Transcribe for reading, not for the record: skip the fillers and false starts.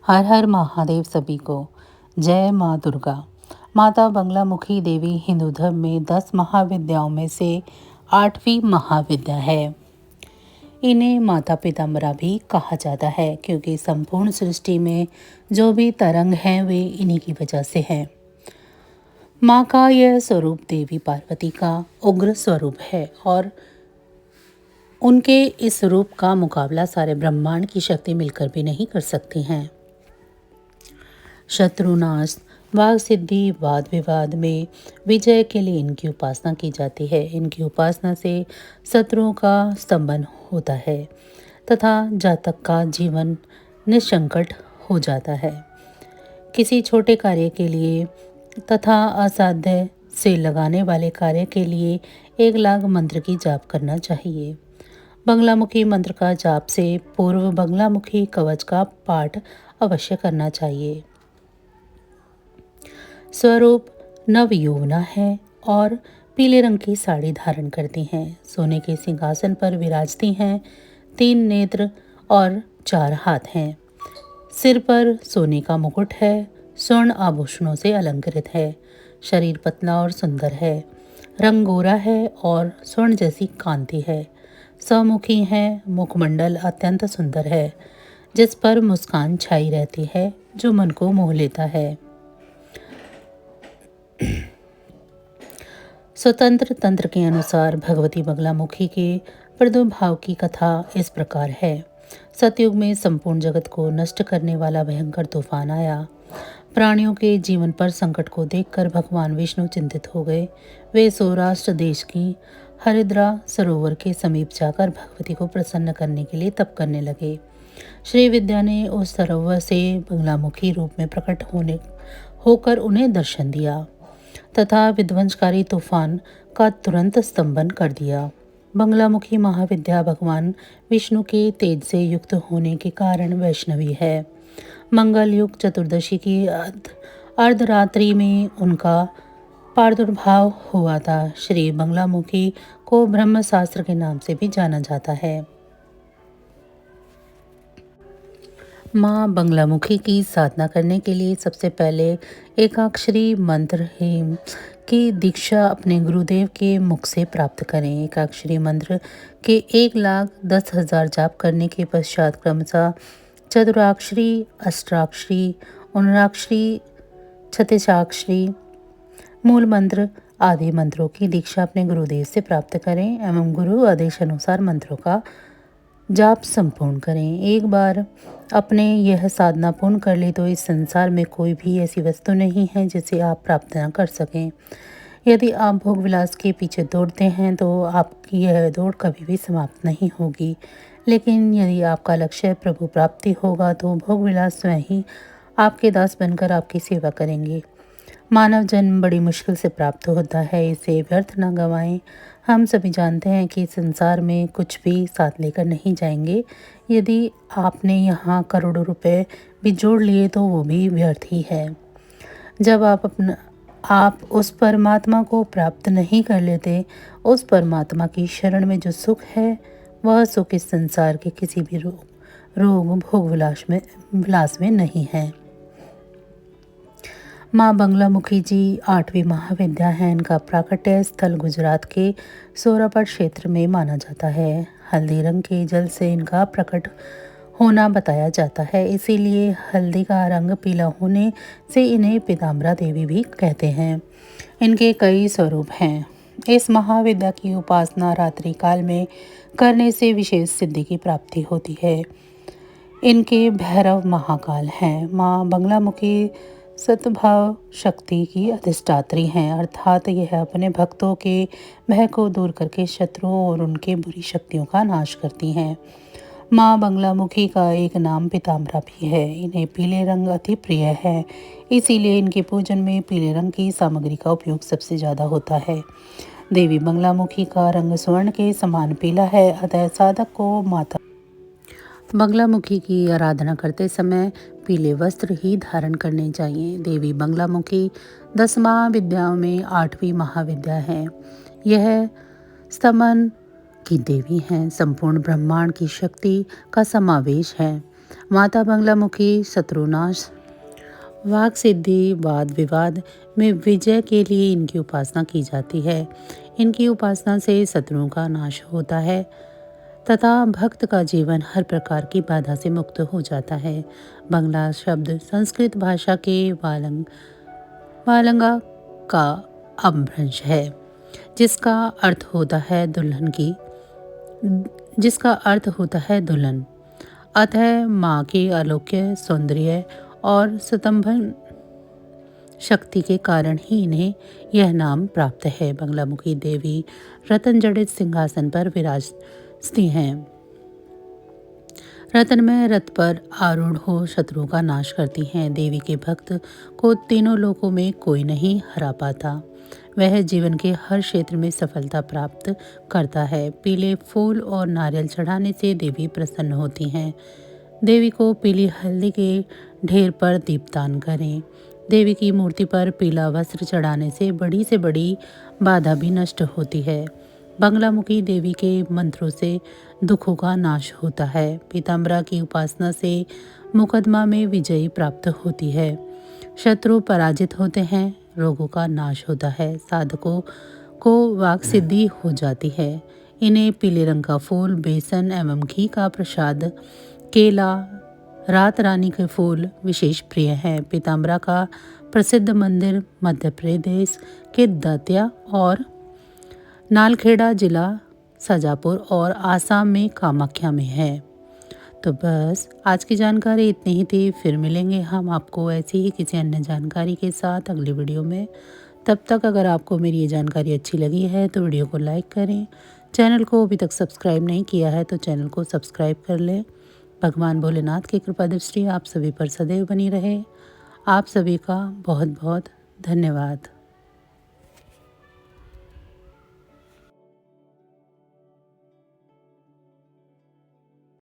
हर हर महादेव सभी को। जय माँ दुर्गा। माता बंगलामुखी देवी हिंदू धर्म में 10 महाविद्याओं में से 8वीं महाविद्या है। इन्हें माता पिताम्बरा भी कहा जाता है क्योंकि संपूर्ण सृष्टि में जो भी तरंग हैं वे इन्हीं की वजह से हैं। माँ का यह स्वरूप देवी पार्वती का उग्र स्वरूप है और उनके इस रूप का मुकाबला सारे ब्रह्मांड की शक्ति मिलकर भी नहीं कर सकती हैं। शत्रुनाश, वाग सिद्धि, वाद विवाद में विजय के लिए इनकी उपासना की जाती है। इनकी उपासना से शत्रुओं का स्तंभन होता है तथा जातक का जीवन निसंकट हो जाता है। किसी छोटे कार्य के लिए तथा असाध्य से लगाने वाले कार्य के लिए 1 लाख मंत्र की जाप करना चाहिए। बंगलामुखी मंत्र का जाप से पूर्व बंगलामुखी कवच का पाठ अवश्य करना चाहिए। स्वरूप नवयौवना है और पीले रंग की साड़ी धारण करती हैं। सोने के सिंहासन पर विराजती हैं। 3 नेत्र और 4 हाथ हैं। सिर पर सोने का मुकुट है। स्वर्ण आभूषणों से अलंकृत है। शरीर पतला और सुंदर है। रंग गोरा है और स्वर्ण जैसी कांति है। स्वमुखी है। मुखमंडल अत्यंत सुंदर है जिस पर मुस्कान छाई रहती है जो मन को मोह लेता है। स्वतंत्र तंत्र के अनुसार भगवती बंगलामुखी के प्रादुर्भाव की कथा इस प्रकार है। सतयुग में संपूर्ण जगत को नष्ट करने वाला भयंकर तूफान आया। प्राणियों के जीवन पर संकट को देखकर भगवान विष्णु चिंतित हो गए। वे सौराष्ट्र देश की हरिद्रा सरोवर के समीप जाकर भगवती को प्रसन्न करने के लिए तप करने लगे। श्री विद्या ने उस सरोवर से बंगलामुखी रूप में प्रकट होकर उन्हें दर्शन दिया तथा विध्वंसकारी तूफान का तुरंत स्तंभन कर दिया। बंगलामुखी महाविद्या भगवान विष्णु के तेज से युक्त होने के कारण वैष्णवी है। मंगल युग चतुर्दशी की अर्धरात्रि में उनका प्रादुर्भाव हुआ था। श्री बंगलामुखी को ब्रह्मशास्त्र के नाम से भी जाना जाता है। माँ बंगलामुखी की साधना करने के लिए सबसे पहले एकाक्षरी मंत्र हेम की दीक्षा अपने गुरुदेव के मुख से प्राप्त करें। एकाक्षरी मंत्र के 1,10,000 जाप करने के पश्चात क्रमशः चतुराक्षरी, अष्टाक्षरी, उनराक्षरी, छत्तीसाक्षरी, मूल मंत्र आदि मंत्रों की दीक्षा अपने गुरुदेव से प्राप्त करें एवं गुरु आदेश अनुसार मंत्रों का जाप संपूर्ण करें। एक बार अपने यह साधना पूर्ण कर ले तो इस संसार में कोई भी ऐसी वस्तु नहीं है जिसे आप प्राप्त न कर सकें। यदि आप भोग विलास के पीछे दौड़ते हैं तो आपकी यह दौड़ कभी भी समाप्त नहीं होगी। लेकिन यदि आपका लक्ष्य प्रभु प्राप्ति होगा तो भोग विलास स्वयं ही आपके दास बनकर आपकी सेवा करेंगे। मानव जन्म बड़ी मुश्किल से प्राप्त होता है, इसे व्यर्थ न गंवाएं। हम सभी जानते हैं कि संसार में कुछ भी साथ लेकर नहीं जाएंगे। यदि आपने यहाँ करोड़ों रुपए भी जोड़ लिए तो वो भी व्यर्थ ही है। जब आप उस परमात्मा को प्राप्त नहीं कर लेते, उस परमात्मा की शरण में जो सुख है वह सुख इस संसार के किसी भी रोग भोग विलास में नहीं है। माँ बंगलामुखी जी 8वीं महाविद्या है। इनका प्राकट्य स्थल गुजरात के सोरापट क्षेत्र में माना जाता है। हल्दी रंग के जल से इनका प्रकट होना बताया जाता है, इसीलिए हल्दी का रंग पीला होने से इन्हें पीताम्बरा देवी भी कहते हैं। इनके कई स्वरूप हैं। इस महाविद्या की उपासना रात्रि काल में करने से विशेष सिद्धि की प्राप्ति होती है। इनके भैरव महाकाल हैं। माँ बंगलामुखी सद्भाव शक्ति की अधिष्ठात्री हैं, अर्थात यह अपने भक्तों के भय को दूर करके शत्रुओं और उनके बुरी शक्तियों का नाश करती हैं। माँ बंगलामुखी का एक नाम पीताम्बरा भी है। इन्हें पीले रंग अति प्रिय है, इसीलिए इनके पूजन में पीले रंग की सामग्री का उपयोग सबसे ज़्यादा होता है। देवी बंगलामुखी का रंग स्वर्ण के समान पीला है, अतः साधक को माता बंगलामुखी की आराधना करते समय पीले वस्त्र ही धारण करने चाहिए। देवी बंगलामुखी 10 महाविद्याओं में 8वीं महाविद्या है। यह स्तमन की देवी हैं। संपूर्ण ब्रह्मांड की शक्ति का समावेश है। माता बंगलामुखी शत्रुनाश, वाक सिद्धि, वाद विवाद में विजय के लिए इनकी उपासना की जाती है। इनकी उपासना से शत्रुओं का नाश होता है तथा भक्त का जीवन हर प्रकार की बाधा से मुक्त हो जाता है। बंगला शब्द संस्कृत भाषा के वालंगा का अपभ्रंश है, जिसका अर्थ होता है दुल्हन की जिसका अर्थ होता है दुल्हन। अतः माँ के अलौकिक सौंदर्य और स्तंभन शक्ति के कारण ही इन्हें यह नाम प्राप्त है। बंगलामुखी देवी रतन जड़ित सिंहासन पर विराजती हैं। रत्नमय रथ पर आरूढ़ हो शत्रुओं का नाश करती हैं। देवी के भक्त को तीनों लोकों में कोई नहीं हरा पाता। वह जीवन के हर क्षेत्र में सफलता प्राप्त करता है। पीले फूल और नारियल चढ़ाने से देवी प्रसन्न होती हैं। देवी को पीली हल्दी के ढेर पर दीपदान करें। देवी की मूर्ति पर पीला वस्त्र चढ़ाने से बड़ी बाधा भी नष्ट होती है। बंगलामुखी देवी के मंत्रों से दुखों का नाश होता है। पीताम्बरा की उपासना से मुकदमा में विजयी प्राप्त होती है। शत्रु पराजित होते हैं, रोगों का नाश होता है, साधकों को वाक सिद्धि हो जाती है। इन्हें पीले रंग का फूल, बेसन एवं घी का प्रसाद, केला, रात रानी के फूल विशेष प्रिय हैं। पीताम्बरा का प्रसिद्ध मंदिर मध्य प्रदेश के दतिया और नालखेड़ा जिला शाजापुर और आसाम में कामाख्या में है। तो बस आज की जानकारी इतनी ही थी। फिर मिलेंगे हम आपको ऐसी ही किसी अन्य जानकारी के साथ अगली वीडियो में। तब तक अगर आपको मेरी ये जानकारी अच्छी लगी है तो वीडियो को लाइक करें। चैनल को अभी तक सब्सक्राइब नहीं किया है तो चैनल को सब्सक्राइब कर लें। भगवान भोलेनाथ की कृपा दृष्टि आप सभी पर सदैव बनी रहे। आप सभी का बहुत बहुत धन्यवाद।